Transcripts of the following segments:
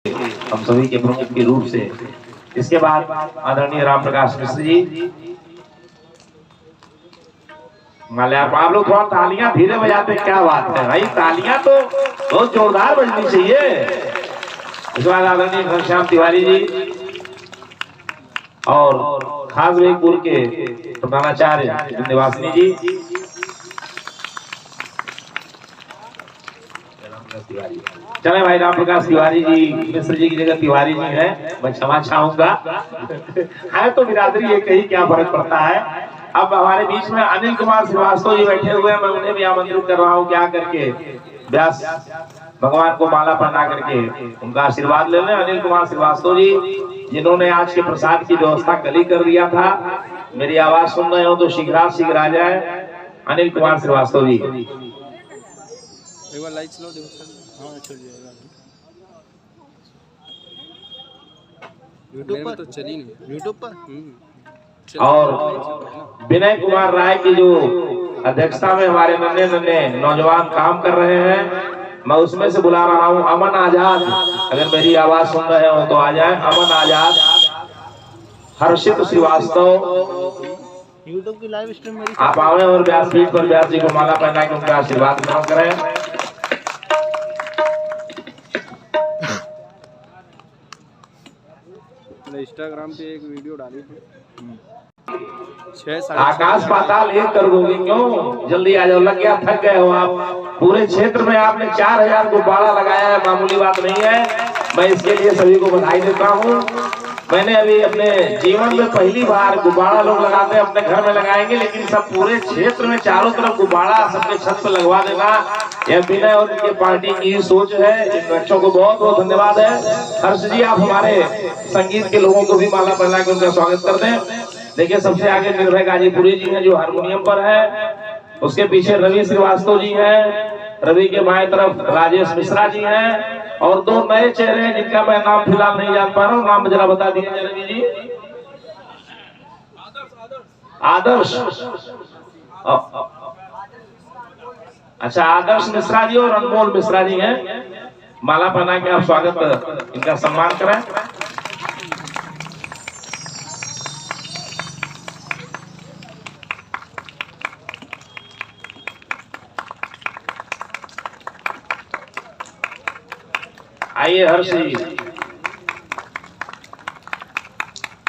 हम सभी के प्रमुख के रूप से। इसके बाद आदरणीय राम प्रकाश मिश्र जी माल्यार्पण। आप लोग थोड़ा तालियां धीरे बजाते, क्या बात है भाई, तालियां तो बहुत जोरदार बजनी चाहिए। इसके बाद आदरणीय घनश्याम तिवारी जी और खास बेगपुर के प्रधानाचार्य विंध्यवासिनी जी। चले भाई, राम प्रकाश तिवारी जी मिश्र जी की जगह तिवारी जी है, मैं क्षमा चाहूंगा। है तो बिरादरी एक ही, क्या फर्क पड़ता है। अब हमारे बीच में अनिल कुमार श्रीवास्तव जी बैठे हुए हैं, मैं उन्हें भी आमंत्रित कर रहा हूँ क्या करके व्यास भगवान को माला पहना करके उनका आशीर्वाद ले लें। अनिल कुमार श्रीवास्तव जी जिन्होंने आज के प्रसाद की व्यवस्था कल ही कर दिया था। मेरी आवाज सुन रहे हो तो शीघ्र आ जाए। अनिल कुमार श्रीवास्तव जी एक बार लाइट स्लो देखो सर। हाँ चल जाएगा। यूट्यूब पर तो चली नहीं, यूट्यूब पर। और विनय कुमार राय की जो अध्यक्षता में हमारे नन्हे नन्हे नौजवान काम कर रहे हैं, मैं उसमें से बुला रहा हूँ अमन आजाद। अगर मेरी आवाज सुन रहे हो तो आ जाए। अमन आजाद, हर्षित श्रीवास्तव, यूट्यूब की लाइव स्ट्रीम मेरी आप आवे और व्यासपीठ पर व्यास जी को माला पहना के उनका आशीर्वाद ग्रहण करें। इंस्टाग्राम पे एक वीडियो डाली थी। आकाश पाताल एक कर दोगे क्यों? जल्दी आ जाओ, लग गया, थक गए हो आप। पूरे क्षेत्र में आपने 4000 गुब्बारा लगाया है, मामूली बात नहीं है। मैं इसके लिए सभी को बधाई देता हूँ। मैंने अभी अपने जीवन में पहली बार गुब्बारा लोग लगाते हैं, अपने घर में लगाएंगे, लेकिन सब पूरे क्षेत्र में चारों तरफ गुब्बारा सबके छत पर लगवा देना, यह विनय और इनके पार्टी की सोच है। इन बच्चों को बहुत बहुत धन्यवाद है। हर्ष जी, आप हमारे संगीत के लोगों को भी माला पहना के उनका स्वागत कर दें। देखिए, सबसे आगे निर्भय गाजीपुरी जी हैं जो हारमोनियम पर है। उसके पीछे रवि श्रीवास्तव जी हैं। रवि के बाएं तरफ राजेश मिश्रा जी हैं। और दो नए चेहरे हैं जिनका मैं नाम फिलहाल नहीं जान पा रहा हूँ, नाम जरा बता दीजिए रवि जी। आदर्श, अच्छा, आदर्श मिश्रा जी और अनमोल मिश्रा जी हैं। माला पहना के आप स्वागत, इनका सम्मान करें। आइए हर्ष जी,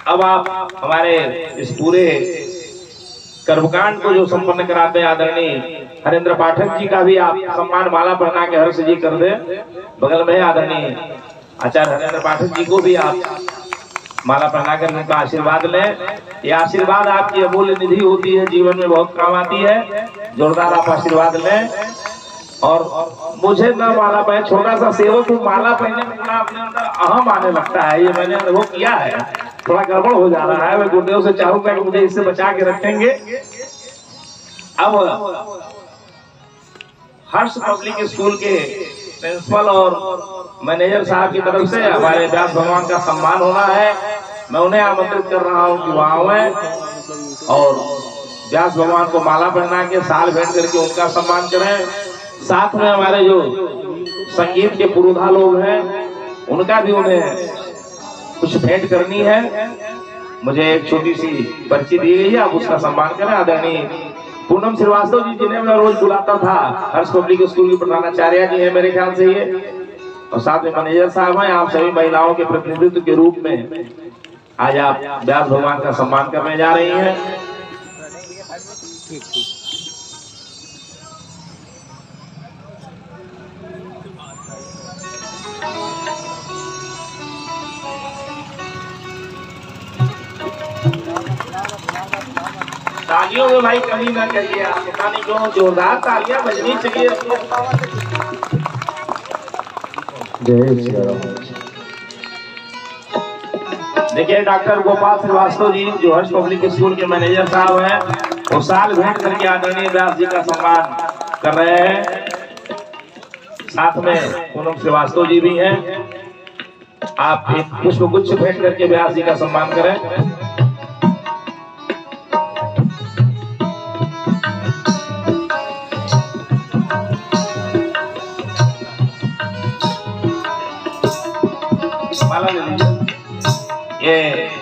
अब आप हमारे इस पूरे कर्मकांड को जो संपन्न कराते हैं आदरणीय हरेंद्र पाठक जी का भी आप सम्मान माला पहना के हर्ष जी कर दे। बगल में आदरणीय आचार्य हरेंद्र पाठक जी को भी आप माला पहना कर उनका आशीर्वाद लें। ये आशीर्वाद आपकी अमूल्य निधि होती है, जीवन में बहुत काम आती है। जोरदार आप आशीर्वाद लें। और मुझे ना माला पहने, छोटा सा सेवक हूँ, माला पहनने में थोड़ा अपने अंदर अहम आने लगता है, ये मैंने अनुभव किया है। थोड़ा गड़बड़ हो जा रहा है। मैं गुरुदेव से चाहूंगा कि मुझे इससे बचा के रखेंगे। अब हर्ष पब्लिक स्कूल के प्रिंसिपल और मैनेजर साहब की तरफ से हमारे व्यास भगवान का सम्मान होना है। मैं उन्हें आमंत्रित कर रहा हूँ कि वहां आए और व्यास भगवान को माला पहना के साल भेंट करके उनका सम्मान करें। साथ में हमारे जो संगीत के पुरोधा लोग हैं उनका भी उन्हें कुछ भेंट करनी है। मुझे एक छोटी सी पर्ची दी गई है, आप उसका सम्मान करें। आदरणीय पूनम श्रीवास्तव जी, जिन्हें मैं रोज बुलाता था, हर्ष पब्लिक स्कूल की प्रधानाचार्य जी है मेरे ख्याल से ये, और साथ में मैनेजर साहब हैं। आप सभी महिलाओं के प्रतिनिधित्व के रूप में आज आप व्यास भगवान का सम्मान करने जा रही हैं। तालियों में भाई कमी ना करिए आप, पता नहीं क्यों जोरदार तालियां बजनी चाहिए। जय श्री राम। देखिए, डॉक्टर गोपाल श्रीवास्तव जी जो हर्ष पब्लिक स्कूल के मैनेजर साहब हैं, वो साल भेंट करके आदरणीय व्यास जी का सम्मान कर रहे हैं। साथ में पूनम श्रीवास्तव जी भी हैं। आप एक पुष्प गुच्छ भेंट करके व्यास जी का सम्मान करें। माला ले लीजिए। ये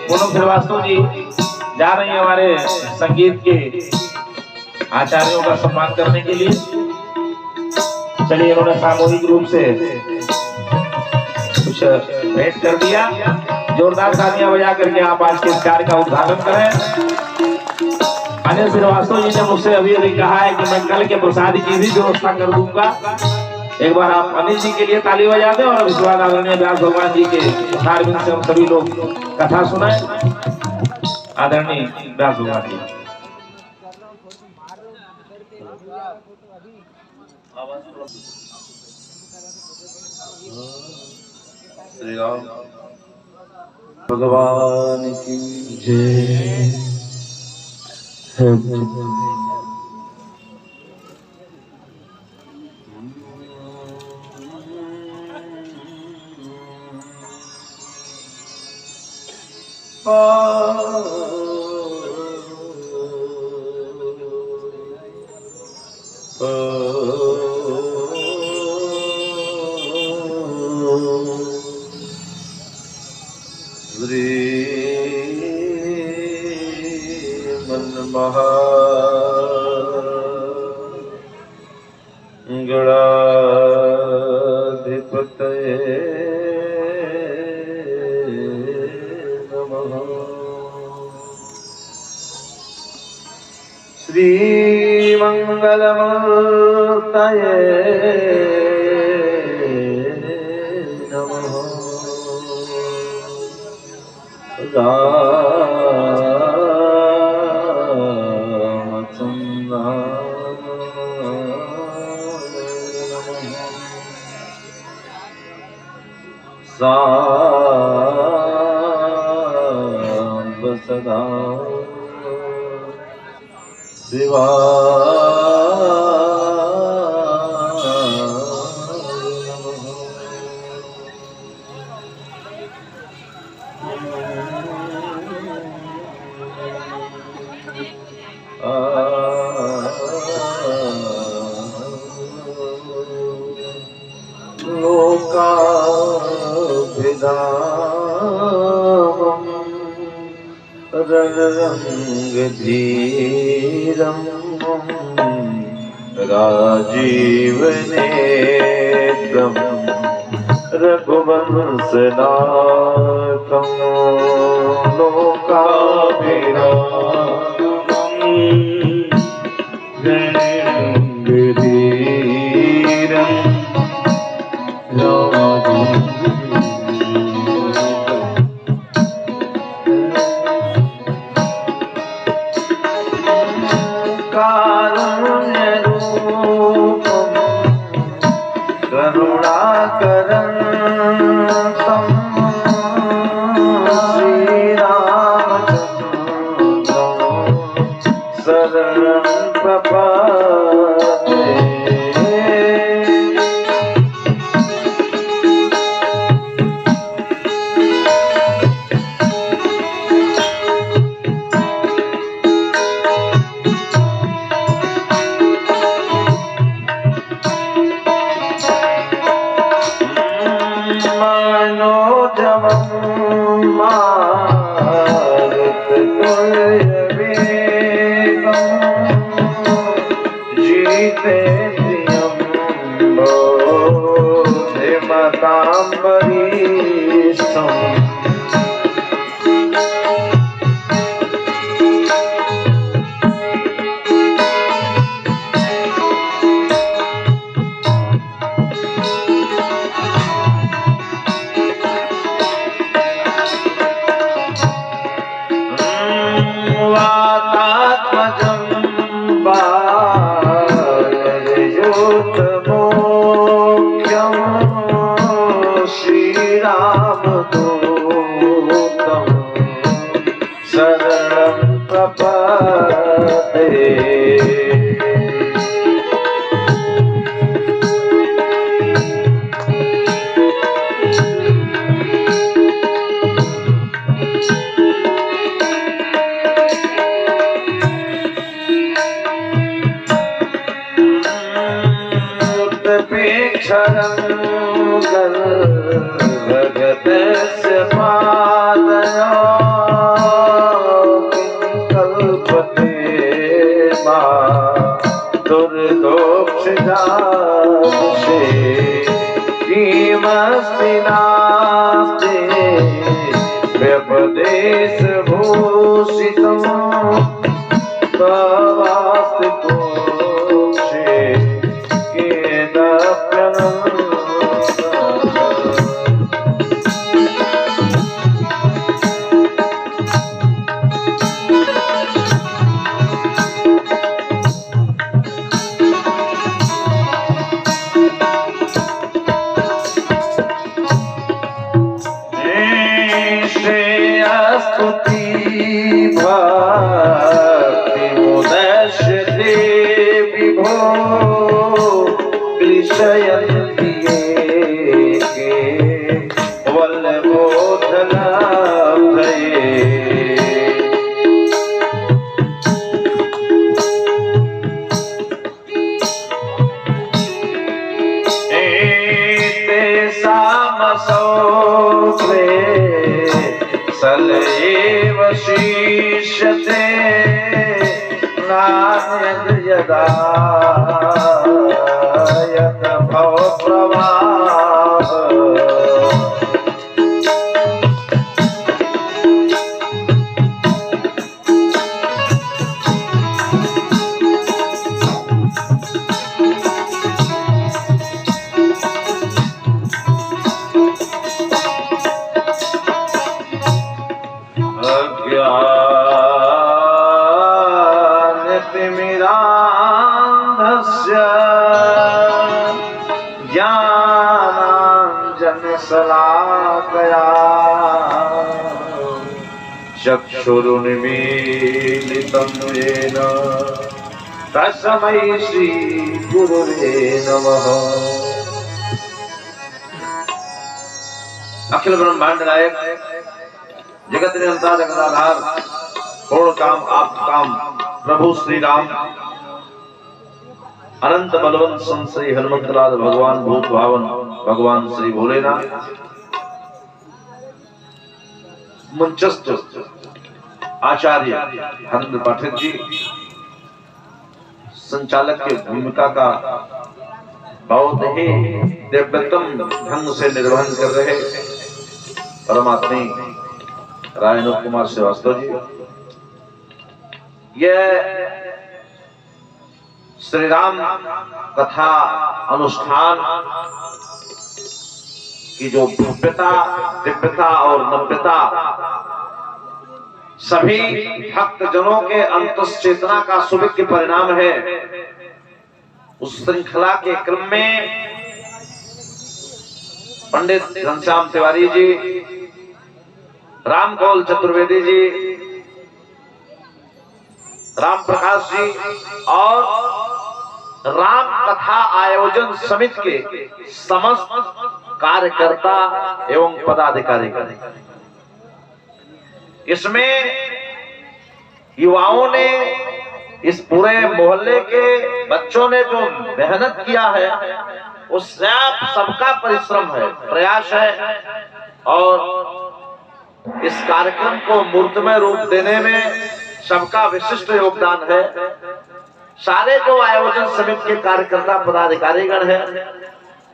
पूनम श्रीवास्तव जी जा रही है हमारे संगीत के आचार्यों का सम्मान करने के लिए। चलिए, इन्होंने सामूहिक रूप से कुछ भेंट कर दिया। जोरदार तालियां बजा करके आप आज के इस कार्य का उद्घाटन करें। अनिल श्रीवास्तव जी ने मुझसे अभी अभी कहा है कि मैं कल के प्रसाद की भी व्यवस्था कर दूंगा। एक बार आप अनिल जी के लिए ताली बजा दें और इसके बाद आदरणीय व्यास भगवान जी के धार्मिक से हम सभी लोग कथा सुनाएं। आदरणीय व्यास भगवान जी। श्री राम भगवान की जय। गणाधिपतये नमः। श्रीमंगलमूर्तये नमः। सांब सदा शिवा लोकाभिरामं रणरंगधीरं राजीवनेत्रं रघुवंशनाथं लोकाभिरामं रणरंगधीरं करुणाकरं श्रीरामचन्द्रं शरणं प्रपद्ये। भगत विनाशे व्यपदेश भूषितम् तवास्तुकोक्षे केदाप्यनम् स्तुति भक्ति मुदश्यते विभो क्लिशयन्ति के वल्लभोधनाभये तेषामसौख्ये सलैव शीर्षते नान्यद् यदा यत् भवप्रवाह ज्ञानतिमिरान्धस्य ज्ञानाञ्जनशलाकया चक्षुरुन्मीलितं येन तस्मै श्रीगुरुवे नमः। अखिल ब्रह्मांड नायक जगत नियंता जगदाधार पूर्ण काम आप काम प्रभु श्री राम अनंत बलवंत संश्री हनुमंतलाल भगवान भूत भावन भगवान श्री भोलेनाथ मंचस्थ आचार्य हरेंद्र पाठक जी संचालक की भूमिका का बहुत ही दिव्यतम ढंग से निर्वहन कर रहे परमात्मा रायनोद कुमार श्रीवास्तव जी। यह श्री राम कथा अनुष्ठान की जो भव्यता दिव्यता और नव्यता सभी भक्त जनों के अंतश्चेतना का सुविज्ञ परिणाम है। उस श्रृंखला के क्रम में पंडित घनश्याम तिवारी जी, रामकौल चतुर्वेदी जी, राम प्रकाश जी और राम कथा आयोजन समिति के समस्त कार्यकर्ता एवं पदाधिकारी इसमें युवाओं ने इस पूरे मोहल्ले के बच्चों ने जो मेहनत किया है उस सबका परिश्रम है, प्रयास है और इस कार्यक्रम को मूर्तमय रूप देने में सबका विशिष्ट योगदान है। सारे जो आयोजन समिति के कार्यकर्ता पदाधिकारीगण हैं,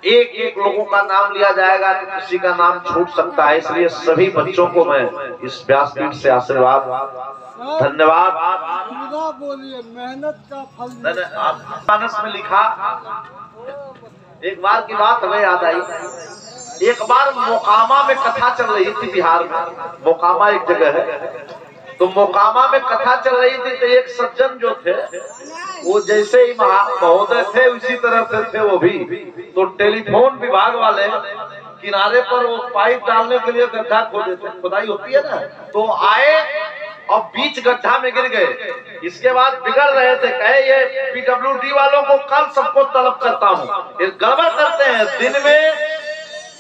एक एक लोगों का नाम लिया जाएगा तो किसी का नाम छूट सकता है, इसलिए सभी बच्चों को मैं इस व्यासपीठ से आशीर्वाद धन्यवाद। मेहनत का फल मानस में लिखा, एक बार की बात हमें याद आई। एक बार मोकामा में कथा चल रही थी, बिहार में मोकामा एक जगह है, तो मोकामा में कथा चल रही थी तो एक सज्जन जो थे वो जैसे ही महोदय थे उसी तरह से थे वो भी। तो टेलीफोन विभाग वाले किनारे पर वो पाइप डालने के लिए गड्ढा खोदे थे, खुदाई होती है ना, तो आए और बीच गड्ढा में गिर गए। इसके बाद बिगड़ रहे थे, कहे ये पीडब्ल्यूडी वालों को कल सबको तलब करता हूँ, ये गड़बड़ करते हैं, दिन में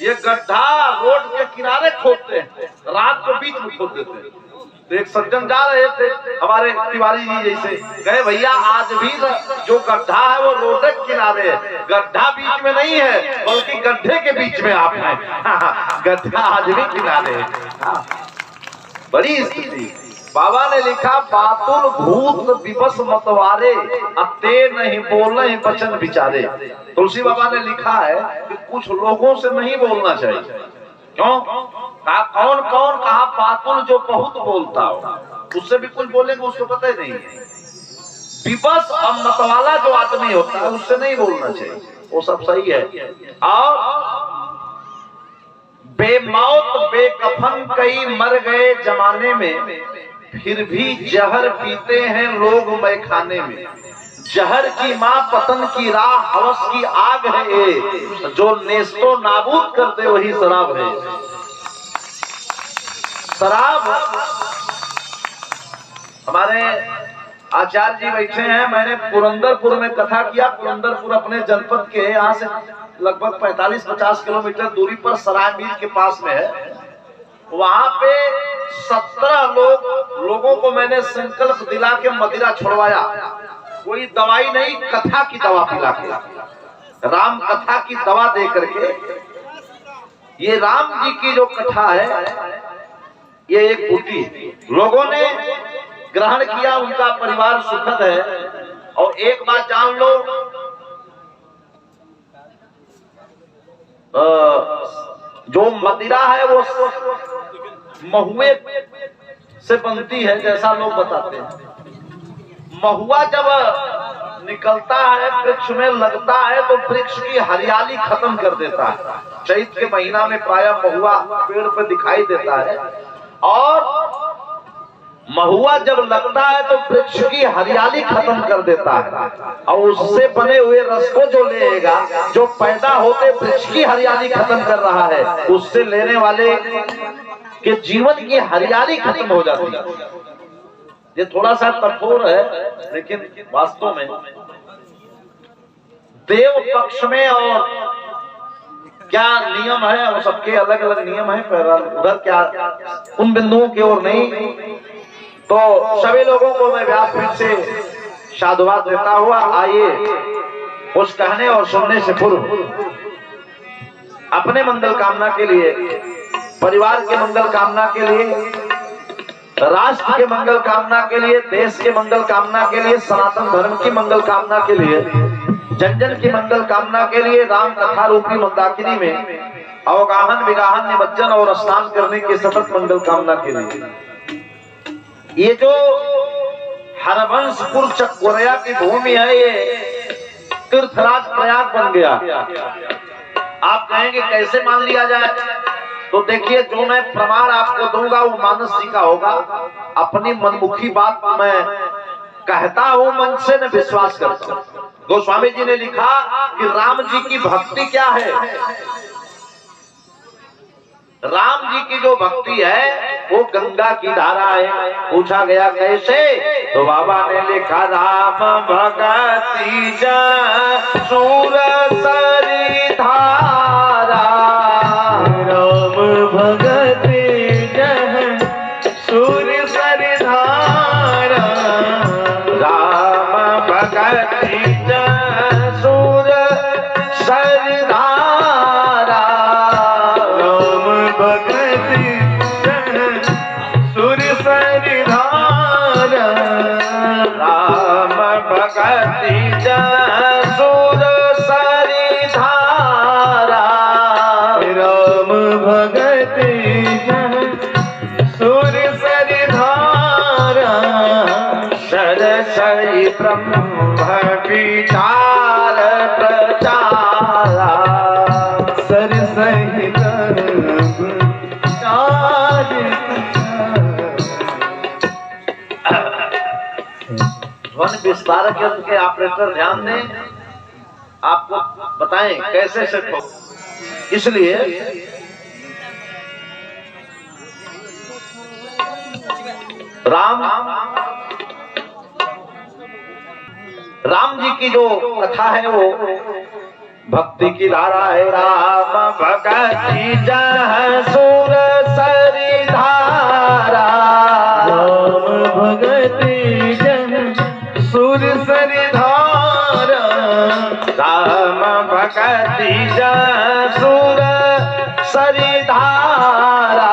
ये गड्ढा रोड के किनारे खोदते हैं, रात को बीच में खोद देते हैं। तो एक सज्जन जा रहे थे हमारे तिवारी जी जैसे, कहे भैया आज भी जो गड्ढा है वो रोड के किनारे है, गड्ढा बीच में नहीं है बल्कि गड्ढे के बीच में आप हैं। गड्ढा आज भी किनारे है। बड़ी स्थिति। बाबा ने लिखा बातुल भूत विवश मतवारे अते नहीं बोलना ही वचन विचारे। तुलसी बाबा ने लिखा है कि कुछ लोगों से नहीं बोलना चाहिए, क्यों? कहा कौन कौन कहा पातुल जो बहुत बोलता हो, उससे भी कुछ बोलेंगे उसको पता ही नहीं है। विवश और मतवाला जो आदमी होता है उससे नहीं बोलना चाहिए, वो सब सही है। और बेमौत बेकफन कई मर गए जमाने में, फिर भी जहर पीते हैं लोग मैखाने में। जहर की माँ पतन की राह हवस की आग है ये, जो नेस्तो नाबूद कर दे वही शराब है। शराब, हमारे आचार्य जी बैठे हैं, मैंने पुरंदरपुर में कथा किया। पुरंदरपुर अपने जनपद के यहाँ से लगभग 45-50 किलोमीटर दूरी पर सरायमीर के पास में है। वहां पे 17 लोगों को मैंने संकल्प दिला के मदिरा छुड़वाया। कोई दवाई नहीं, कथा की दवा पिला के, राम कथा की दवा दे करके। ये राम जी की जो कथा है, ये एक बूटी लोगों ने ग्रहण किया, उनका परिवार सुखद है। और एक बात जान लो, जो मदिरा है वो महुए से बनती है, जैसा लोग बताते हैं। महुआ जब निकलता है, वृक्ष में लगता है, तो वृक्ष की हरियाली खत्म कर देता है। चैत के महीना में प्रायः महुआ पेड़ पर दिखाई देता है। और महुआ जब लगता है तो वृक्ष की हरियाली खत्म कर देता है, और उससे बने हुए रस को जो लेगा, जो पैदा होते वृक्ष की हरियाली खत्म कर रहा है, उससे लेने वाले के जीवन की हरियाली खत्म हो जाती है। ये थोड़ा सा कठोर है, लेकिन वास्तव में देव पक्ष में और क्या नियम है, वो सबके अलग अलग नियम है। उधर क्या उन बिंदुओं की ओर नहीं। तो सभी लोगों को मैं व्यासपीठ से साधुवाद देता हुआ, आइए उस कहने और सुनने से पूर्व अपने मंगल कामना के लिए, परिवार के मंगल कामना के लिए, राष्ट्र के मंगल कामना के लिए, देश के मंगल कामना के लिए, सनातन धर्म की मंगल कामना के लिए, जन जन की मंगल कामना के लिए, राम कथा रूपी मंदाकिनी में अवगाहन विगाहन निमज्जन और स्नान करने की सतत मंगल कामना के लिए। ये जो हरवंशपुर चकोरिया की भूमि है, ये तीर्थराज प्रयाग बन गया। आप कहेंगे कैसे मान लिया जाए? तो देखिए, जो मैं प्रमाण आपको दूंगा वो मानस जी का होगा। अपनी मनमुखी बात मैं कहता हूं, मन से न विश्वास करता हूं। गोस्वामी जी ने लिखा कि राम जी की भक्ति क्या है। राम जी की जो भक्ति है वो गंगा की धारा है। पूछा गया कैसे, तो बाबा ने लिखा राम भगति सूर सरी धारा, राम भगति सूर सरी धारा, राम भगति सूर सरी धारा, भगति सूर सरी धारा, राम भगति सूर सरी धारा, राम भगति सूर सरी धारा, सरसई ब्रह्म विचार प्रचारा, सरसई ध्वनि विस्तारक यंत्र के ऑपरेटर ध्यान दें, आपको बताएं कैसे सेट हो। इसलिए राम जी की जो कथा है वो भक्ति की धारा है। राम भगति जह सूर सरी धारा, राम भगति जन सूर सरी धारा, राम भगति जह सूर सरी धारा,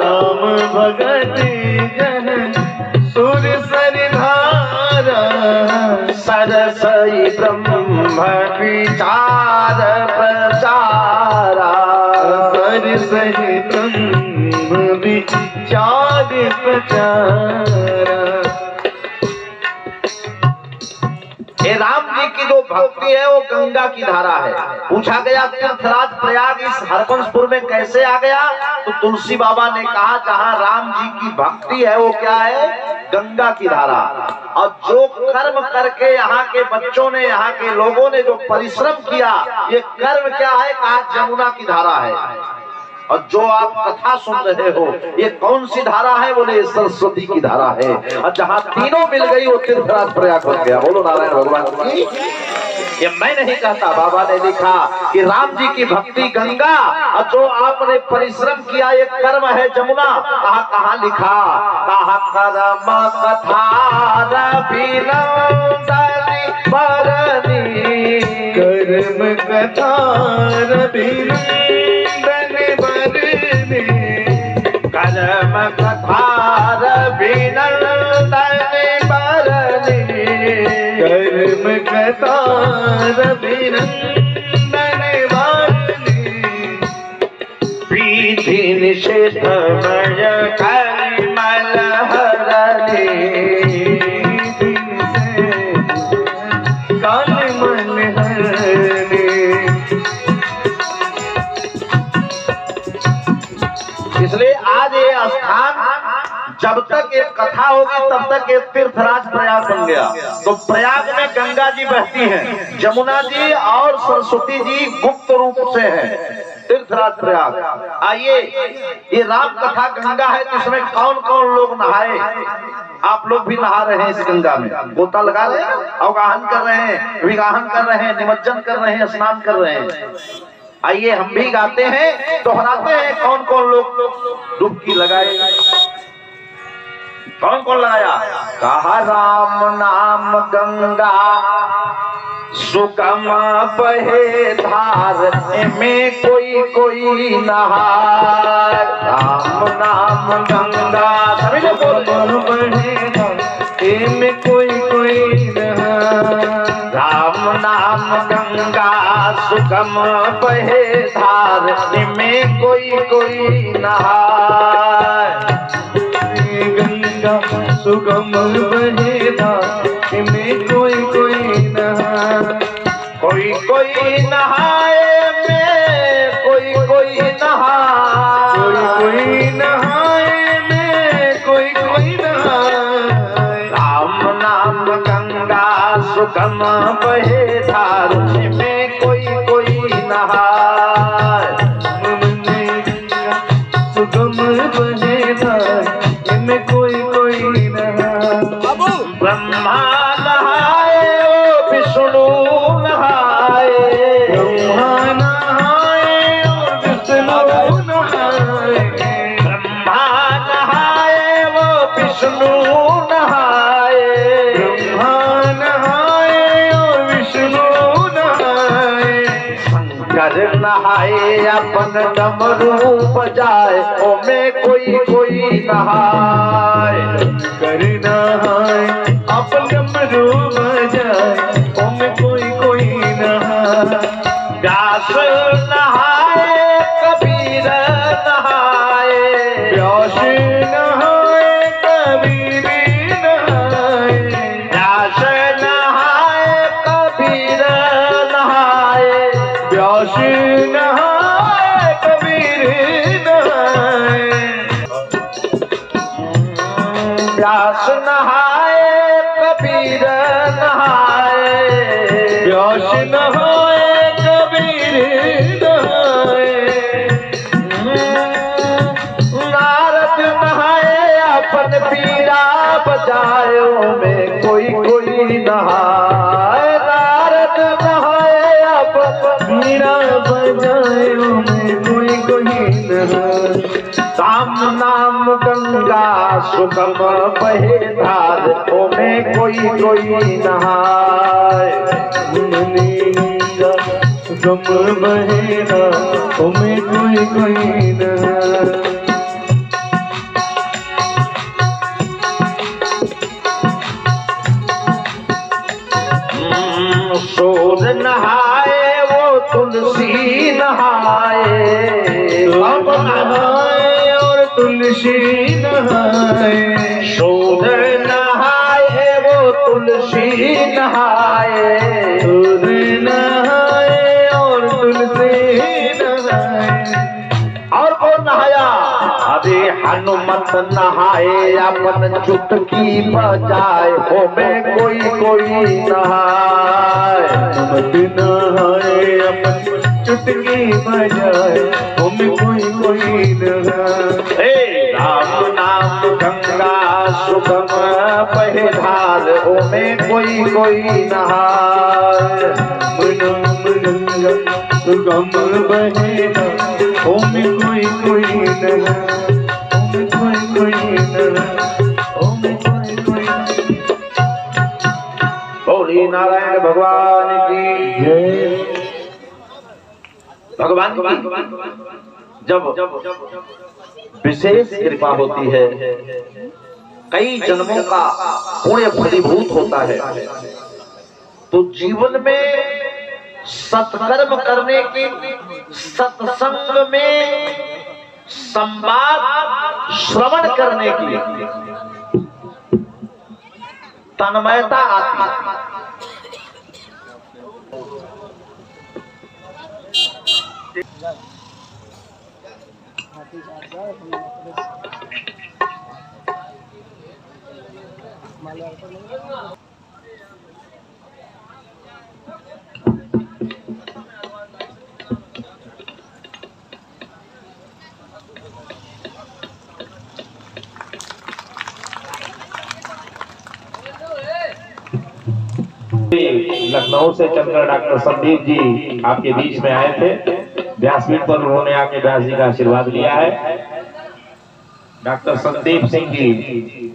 राम भगति जन सूर सरी धारा, सरसई ब्रह्म विचार प्रचारा, सहितम विचार प्रचारा। ये राम जी की जो भक्ति है वो गंगा की धारा है। पूछा गया तीर्थराज प्रयाग इस हरबंशपुर में कैसे आ गया, तो तुलसी बाबा ने कहा जहाँ राम जी की भक्ति है वो क्या है, गंगा की धारा। और जो कर्म करके यहाँ के बच्चों ने, यहाँ के लोगों ने जो परिश्रम किया, ये कर्म क्या है, कहा जमुना की धारा है। और जो आप कथा सुन रहे हो ये कौन सी धारा है, बोले सरस्वती की धारा है। और जहाँ तीनों मिल गई वो तीर्थराज प्रयाग बन गया। बोलो नारायण भगवान की। ये मैं नहीं कहता, बाबा ने लिखा कि राम जी की भक्ति गंगा, और जो आपने परिश्रम किया ये कर्म है जमुना। कहाँ लिखा, कहा कर्म कथा रविनंदनी बरनी, कर्म कथा रविनंदन बरनी, कर्म कथा रविनंदन बरनी, कर्म कथा रविनंदन बरनी, विधि निषेधमय कलिमल हरणी, कालिमल हरणी। इसलिए आज ये स्थान जब तक ये कथा होगी तब तक ये तीर्थराज प्रयाग बन गया। तो प्रयाग में गंगा जी बहती हैं, जमुना जी और सरस्वती जी गुप्त रूप से हैं। तीर्थराज प्रयाग, आइए ये राम कथा गंगा है, तो इसमें कौन कौन लोग नहाए। आप लोग भी नहा रहे हैं इस गंगा में, गोता लगा रहे हैं, अवगाहन कर रहे हैं, विगाहन कर रहे हैं, निमज्जन कर रहे हैं, स्नान कर रहे हैं। आइए हम भी गाते हैं, दोहराते हैं कौन कौन लोग डुबकी लगाए। कौन कौन लगाया, कहा राम नाम गंगा सुगम बहे धार में कोई कोई नहाए। राम नाम गंगा सभी लोग बहे धार में कोई कोई नहाए। राम नाम गंगा सुगम बहे धार में कोई कोई नहाए। गंगा सुगम बहे धार में कोई कोई नहाए। कोई कोई नहाए में कोई कोई नहाए, कोई कोई नहाए में कोई कोई नहाए। राम नाम गंगा सुगम बहे धार में कोई कोई नहाए। सुगम बहे धार में कोई कोई नहाए। ब्रह्मा नहाए ओ विष्णु नहाए, ब्रह्मा नहाए और विष्णु नहाए। ब्रह्मा नहाए वो विष्णु नहाए, ब्रह्मा नहाए और विष्णु नहाए। शंकर नहाए अपन डमरू बजाए ओ में कोई कोई नहाए। कर नहाए अपन डमरू बजाए ओ में कोई कोई नहाए। व्यास नहाए कबीर नहाए, व्यास नहाए कबीर नहाए। व्यास नहाए कबीर नहाए, व्यास नहाए कबीर नहाए। व्यास नहाए कबीर नहाए, व्यास नहाए कबीर नहाए। नारद नहाए अपन पीरा बजायो में कोई कोई नहाए। नारद नहाए अपन मीरा बजायो में कोई कोई नहाए। राम नाम गंगा सुगम बहे धार ओ में कोई कोई नहाए। गंगा सुगम बहे धार ओ में कोई कोई नहाए। सूर नहाए वो तुलसी नहाए। कौन तुलसी नहाए, सूद नहाए वो तुलसी नहाए, सूद नहाए और तुलसी नहाए। और कौन नहाया? अरे हनुमत नहाए अपन चुटकी बजाए, हो में कोई नहाए। मत नहाए अपन चुटकी बजाए, हम कोई नहाए। हे राम नाम गंगा सुगम बहे धार, हो में कोई नहाए। नाम गंगा सुगम बहे धार, हम कोई नहाए, हम कोई नहाए, हम कोई। बोली नारायण भगवान की जय। भगवान की जब विशेष कृपा होती है, कई जन्मों का पुण्य फलीभूत होता है, तो जीवन में सत्कर्म करने की, सत्संग में संवाद श्रवण करने की तन्मयता आती है। लखनऊ से चलकर डॉक्टर संदीप जी आपके बीच में आए थे। व्यासपीठ पर उन्होंने आके व्यास जी का आशीर्वाद लिया है। डॉक्टर संदीप सिंह जी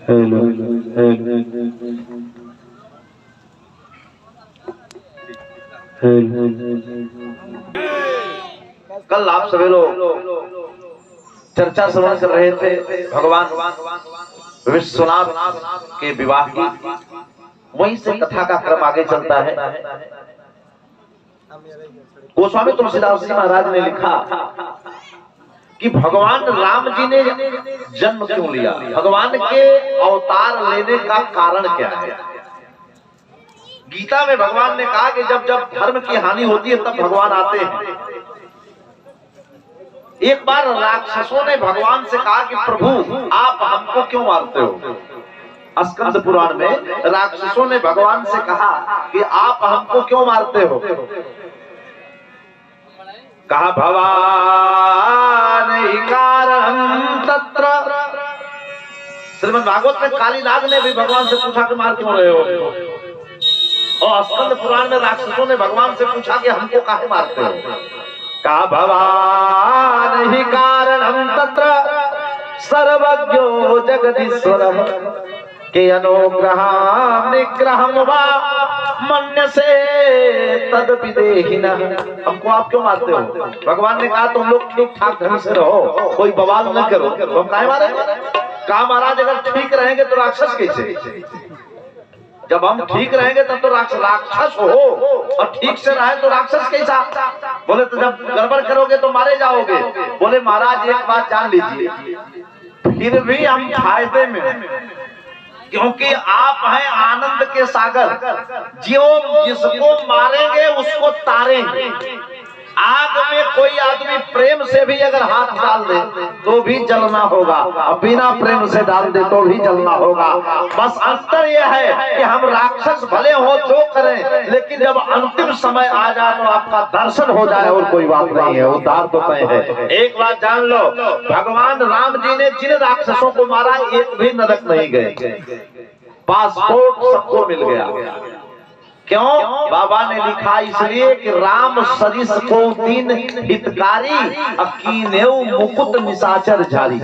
हेलो कल आप सभी लोग चर्चा श्रवण कर रहे थे भगवान विश्वनाथ के विवाह की, वहीं से कथा का क्रम आगे चलता है। गोस्वामी तुलसीदास जी महाराज ने लिखा कि भगवान राम जी ने जन्म क्यों लिया, भगवान के अवतार लेने का कारण क्या है। गीता में भगवान ने कहा कि जब जब धर्म की हानि होती है तब भगवान आते हैं। एक बार राक्षसों ने भगवान से कहा कि प्रभु आप हमको क्यों मारते हो। स्कंद पुराण में राक्षसों ने भगवान से कहा कि आप हमको क्यों मारते हो। कहा भवान ही कारण तत्र। श्रीमद् भागवत में कालीनाग ने भी भगवान से पूछा कि मार क्यों रहे हो। और स्कंद पुराण में राक्षसों ने भगवान से पूछा कि हमको काहे मारते हो। का भवान ही कारणं तत्र सर्वज्ञो जगदीश्वरः के अनुग्रहं निग्रहं वा मन्यसे तद विदेहिनः। हमको आप क्यों मारते हो। भगवान ने कहा तुम लोग ठीक ठाक ढंग से रहो, कोई बवाल न करो। तो हम काहे मारे। कहा महाराज अगर ठीक रहेंगे तो राक्षस कैसे। जब हम ठीक रहेंगे तब तो राक्षस हो, और ठीक से रहे तो राक्षस कैसा। बोले तो जब गड़बड़ करोगे तो मारे जाओगे। बोले महाराज एक बात जान लीजिए, फिर भी हम फायदे में, क्योंकि आप हैं आनंद के सागर। जो जिसको मारेंगे उसको तारेंगे। आग में कोई आदमी प्रेम से भी अगर हाथ डाल दे तो भी जलना होगा, और बिना प्रेम से डाल दे तो भी जलना होगा। बस अंतर यह है कि हम राक्षस भले हो जो करें, लेकिन जब अंतिम समय आ जाए तो आपका दर्शन हो जाए और कोई बात नहीं है, उद्धार तो तय है। एक बात जान लो, भगवान राम जी ने जिन राक्षसों को मारा एक भी नरक नहीं गए। पासपोर्ट सबको मिल गया। क्यों। बाबा ने लिखा इसलिए कि राम सरिस को दीन हितकारी, अकीनेऊ मुकुट निशाचर झारी।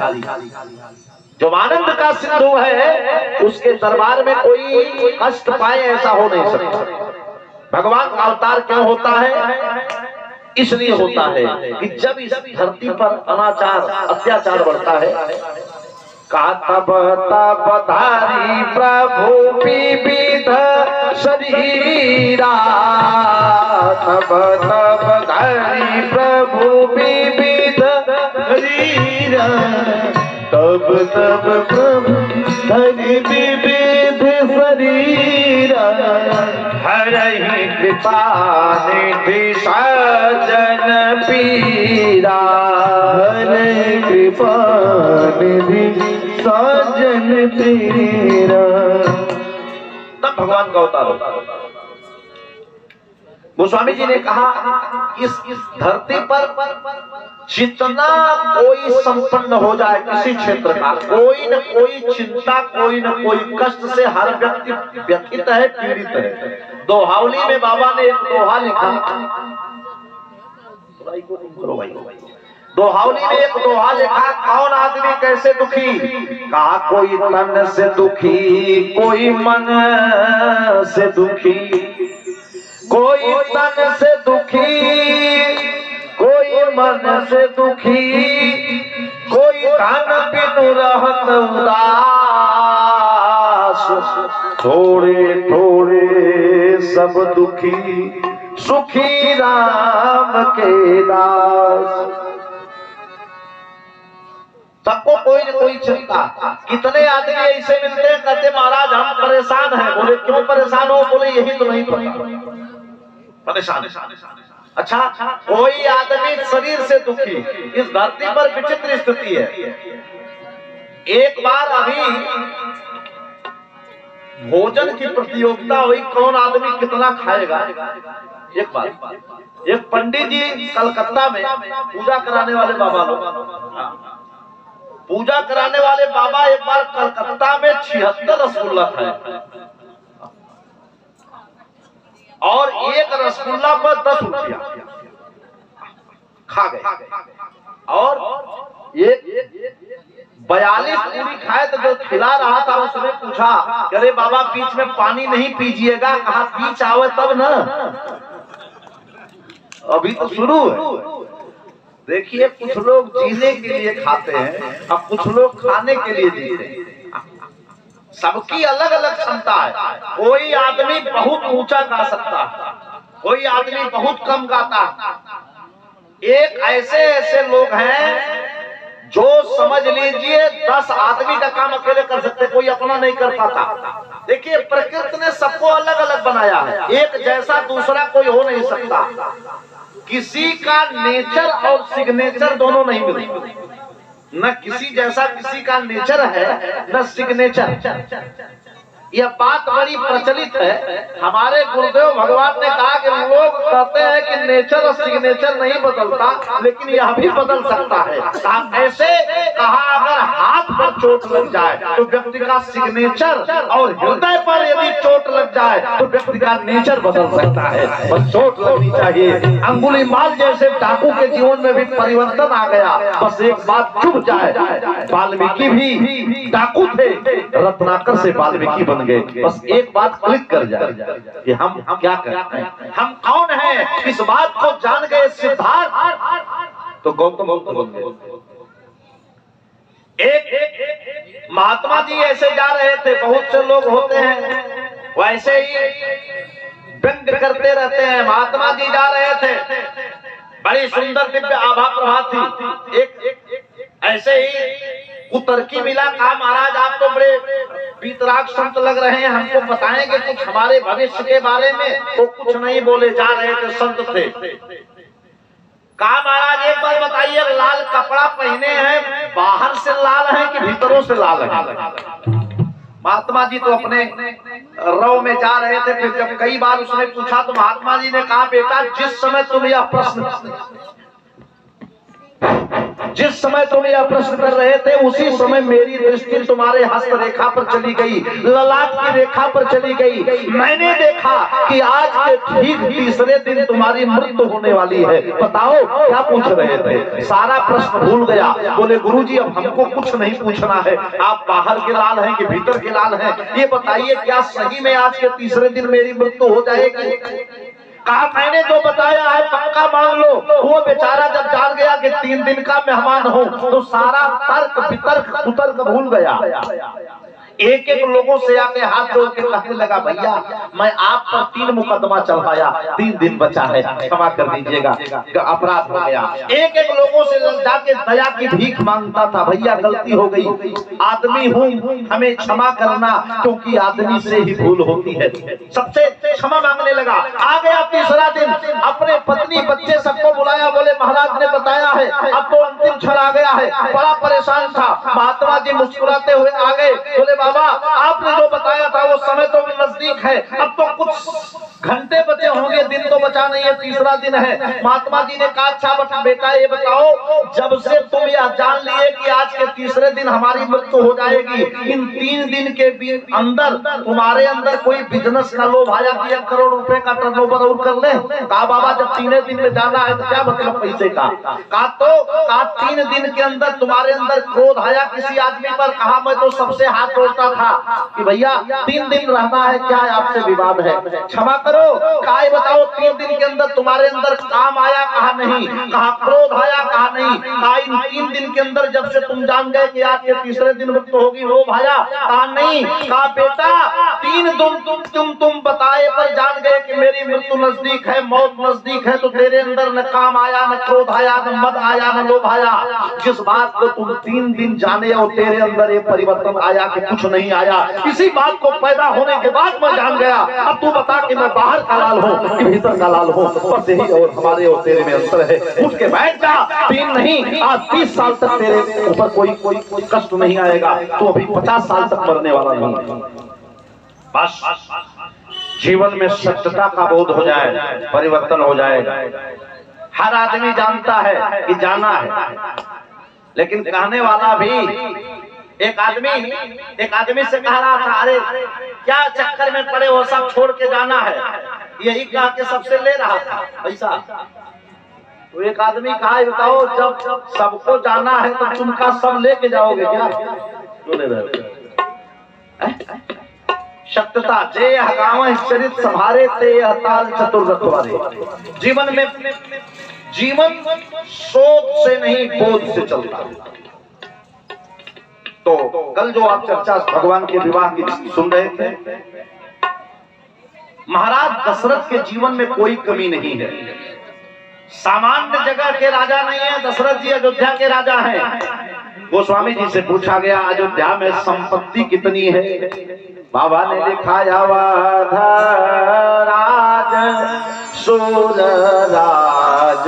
जो आनंद का सिंधु है उसके दरबार में कोई कष्ट पाए ऐसा हो नहीं सकता। भगवान का अवतार क्यों होता है। इसलिए होता है कि जब इस धरती पर अनाचार अत्याचार बढ़ता है, तब तब धारी प्रभु विविध शरीरा, तब तब हरि प्रभु विविध शरीरा तब तब प्रभु हरि विविध शरीरा हरहि कृपा निधि सजन पीरा हरे कृपा निधि सजन पीरा। तब भगवान का अवतार होता है। गोस्वामी जी ने कहा इस धरती पर जितना कोई संपन्न हो जाए किसी क्षेत्र का, कोई न कोई चिंता, कोई न कोई कष्ट से हर व्यक्ति व्यथित है, पीड़ित है। दोहावली में बाबा ने एक दोहा लिखा, दोहावली में एक दोहा लिखा, कौन आदमी कैसे दुखी? कहा कोई तन से दुखी, कोई मन से दुखी, कोई तन से दुखी, कोई मन से दुखी, कोई धन बिनु रहत उदास, थोड़े थोड़े सब दुखी, सुखी राम के दास। सबको कोई न कोई चिंता। कितने आदमी ऐसे मिलते हैं, कहते महाराज हम परेशान हैं। बोले क्यों परेशान हो? बोले यही तो नहीं परेशान। अच्छा, कोई आदमी शरीर से दुखी। इस धरती पर विचित्र स्थिति है। एक बार अभी भोजन की प्रतियोगिता हुई, कौन आदमी कितना खाएगा। एक बार एक पंडित जी कलकत्ता में पूजा कराने वाले बाबा लोग, पूजा कराने वाले बाबा एक बार कलकत्ता में 76 रसगुल्ला खाए और एक रसगुल्ला पर 10 रुपया खा गए और एक 42 पूरी खाए। तो जो खिला रहा था उसने पूछा, अरे बाबा बीच में पानी नहीं पीजिएगा? कहा बीच आवे तब ना, अभी तो शुरू है। देखिए कुछ लोग जीने के लिए खाते हैं और कुछ लोग खाने के लिए जीते हैं। सबकी अलग अलग क्षमता है। कोई आदमी बहुत ऊंचा गा सकता है, कोई आदमी बहुत कम गाता है। एक ऐसे ऐसे लोग हैं जो समझ लीजिए 10 आदमी का काम अकेले कर सकते, कोई अपना नहीं कर पाता। देखिए प्रकृति ने सबको अलग अलग बनाया है, एक जैसा दूसरा कोई हो नहीं सकता। किसी का नेचर और सिग्नेचर दोनों नहीं मिलते, न किसी जैसा किसी का नेचर है न सिग्नेचर। यह बात बड़ी प्रचलित है। हमारे गुरुदेव भगवान ने कहा कि लोग कहते हैं कि नेचर और सिग्नेचर नहीं बदलता, लेकिन यह भी बदल सकता है। ऐसे कहा अगर हाथ पर चोट लग जाए तो व्यक्ति का सिग्नेचर, और हृदय पर यदि चोट लग जाए तो व्यक्ति का नेचर बदल सकता है। बस चोट लगनी चाहिए। अंगुलीमाल जैसे डाकू के जीवन में भी परिवर्तन आ गया, बस एक बात चुप जाए। वाल्मीकि भी डाकू थे, रत्नाकर से वाल्मीकि बन गए। बस एक बात क्लिक कर जाए कि हम क्या करते हैं, हम कौन हैं। इस बात को जान गए सिद्धार्थ तो गौतम बन गए। एक महात्मा जी ऐसे जा रहे थे, बहुत से लोग होते हैं वैसे ही व्यंग करते रहते हैं। महात्मा जी जा रहे थे, बड़ी सुंदर दिव्य आभा प्रभा थी। एक ऐसे ही कुतर्की मिला, कहा महाराज आप तो बड़े वीतराग संत लग रहे हैं, हमको बताएंगे कुछ हमारे भविष्य के बारे में। वो कुछ नहीं बोले, जा रहे थे, संत थे। कहा महाराज एक बार बताइए, लाल कपड़ा पहने हैं, बाहर से लाल है कि भीतरों से लाल है? महात्मा जी तो अपने रव में जा रहे थे। फिर जब कई बार उसने पूछा तो महात्मा जी ने कहा बेटा जिस समय तुम यह प्रश्न कर रहे थे उसी समय मेरी दृष्टि तुम्हारे हस्त रेखा पर चली गई, ललाट की रेखा पर चली गई। मैंने देखा कि आज के ठीक तीसरे दिन तुम्हारी मृत्यु होने वाली है। बताओ क्या पूछ रहे थे? सारा प्रश्न भूल गया। बोले गुरुजी अब हमको कुछ नहीं पूछना है, आप बाहर के लाल हैं कि भीतर के लाल हैं, ये बताइए क्या सही में आज के तीसरे दिन मेरी मृत्यु हो जाएगी? कहा मैंने जो बताया है पक्का मान लो। वो बेचारा जब जान गया कि 3 दिन का मेहमान हूँ तो सारा तर्क वितर्क कुतर्क भूल गया। एक एक लोगों से आके हाथ जोड़ के कहने लगा, भैया मैं आप पर 3 मुकदमा चढ़ाया, 3 दिन बचा है, क्षमा कर दीजिएगा, अपराध हो गया। एक एक लोगों से जाके दया की भीख मांगता था, भैया गलती हो गई, आदमी हूँ, हमें क्षमा करना, क्योंकि आदमी से ही भूल होती है। सबसे क्षमा मांगने लगा। आ गया तीसरा दिन, अपने पत्नी बच्चे सबको बुलाया, बोले महाराज ने बताया है, अब तो अंतिम क्षण आ गया है। बड़ा परेशान था। महात्मा जी मुस्कुराते हुए आ गए, बोले बाबा आपने जो बताया था वो समय तो नजदीक है, अब तो कुछ घंटे बचे होंगे, दिन तो बचा नहीं है, तीसरा दिन है। महात्मा जी ने कहा, अच्छा बेटा ये बताओ, जब से तुम यह जान लिए कि आज के तीसरे दिन हमारी मृत्यु हो जाएगी, इन 3 दिन के अंदर तुम्हारे अंदर कोई बिजनेस का लोभ आया कि 1 करोड़ रुपए का टर्नओवर और कर ले? कहा बाबा जब 3 दिन में जाना है तो क्या मतलब पैसे का? कहा 3 दिन के अंदर तुम्हारे अंदर क्रोध आया किसी आदमी पर? कहा मैं तो सबसे हाथ जोड़ता था कि भैया 3 दिन रहना है, क्या आपसे विवाद है, क्षमा करो। कहा बताओ 3 दिन के अंदर तुम्हारे अंदर काम आया? कहा नहीं। कहा क्रोध आया? कहा नहीं। कहा इन 3 दिन के अंदर जब से तुम जान गए कि आज के तीसरे दिन मृत्यु होगी, लोभ आया? कहा नहीं। कहा बेटा 3 दिन तुम बताए पर जान गए कि मेरी मृत्यु नजदीक है, मौत नजदीक है, तो तेरे अंदर न काम आया, न क्रोध आया, न मद आया, न लोभ आया। जिस बात को तुम 3 दिन जाने और तेरे अंदर ये परिवर्तन आया कि कुछ नहीं आया, इसी बात को पैदा होने के बाद मैं जान गया। अब तू बता कि मैं बाहर का लाल हूँ कि भीतर का लाल हूँ? बस यही और हमारे और तेरे में अंतर है। उठ के बैठ जा, 3 नहीं आज 30 साल तक तेरे ऊपर कोई कष्ट नहीं आएगा, तू अभी 50 साल तक मरने वाला नहीं। बस जीवन में सत्यता का बोध हो जाए, परिवर्तन हो जाएगा। हर आदमी जानता है कि जाना है, लेकिन कहने वाला भी। एक आदमी से कह रहा था, अरे क्या चक्कर में पड़े हो, सब छोड़ के जाना है, यही कह के सबसे ले रहा था पैसा। तो एक आदमी कहा, बताओ जब सबको जाना है तो तुम का सब लेके जाओगे क्या? क्यों ले रहे हो? सत्यता जे हगाव चरित संभारे ते हताल चतुर रखवारे। जीवन सोच से नहीं बोध से चलता। तो कल जो आप चर्चा भगवान के विवाह की सुन रहे थे, महाराज दशरथ के जीवन में कोई कमी नहीं है। सामान्य जगह के राजा नहीं है, दशरथ जी अयोध्या के राजा हैं। गोस्वामी जी से पूछा गया, अयोध्या में संपत्ति कितनी है? बाबा ने लिखाया, राज सुर राज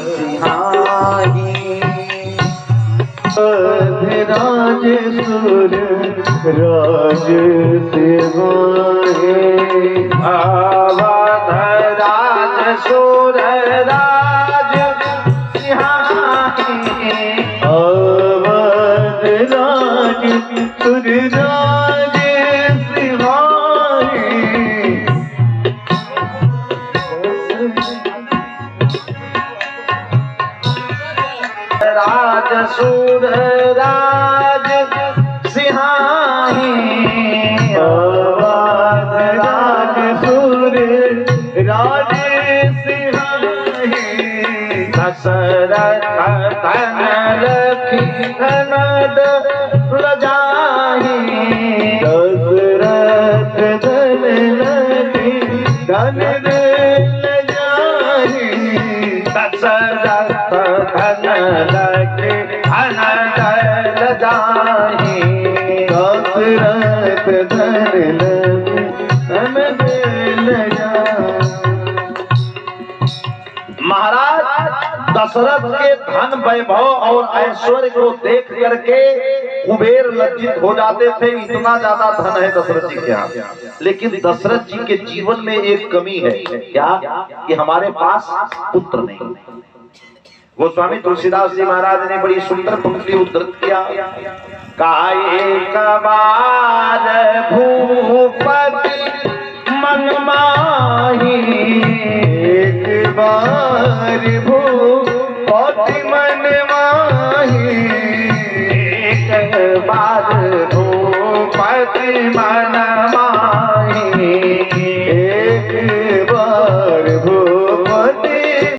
सिंहाही, राज सुर राज सिंहाही, अवध राज सुर राज सिंहाही, अवध राज सुर राज सिंहाही, राज सुर राज सिंहाही, अवध राज सुर राज सिंहाही, दशरथ धन लखन लजाही, दशरथ धन लखी धन लजाही, दशरथ धन लखी धन लजाही, दशरथ धन लखी धन लजाही। महाराज दशरथ के धन वैभव और ऐश्वर्य को देख करके कुबेर लज्जित हो जाते थे, इतना ज्यादा धन है दशरथ जी के यहाँ। लेकिन दशरथ जी के जीवन में एक कमी है, क्या? कि हमारे पास पुत्र नहीं। गोस्वामी तुलसीदास जी महाराज ने बड़ी सुंदर पंक्ति उद्धृत किया, कहा एक बार भूपति मन माही, एक बार भूपति मन माही, एक बार भूपति मन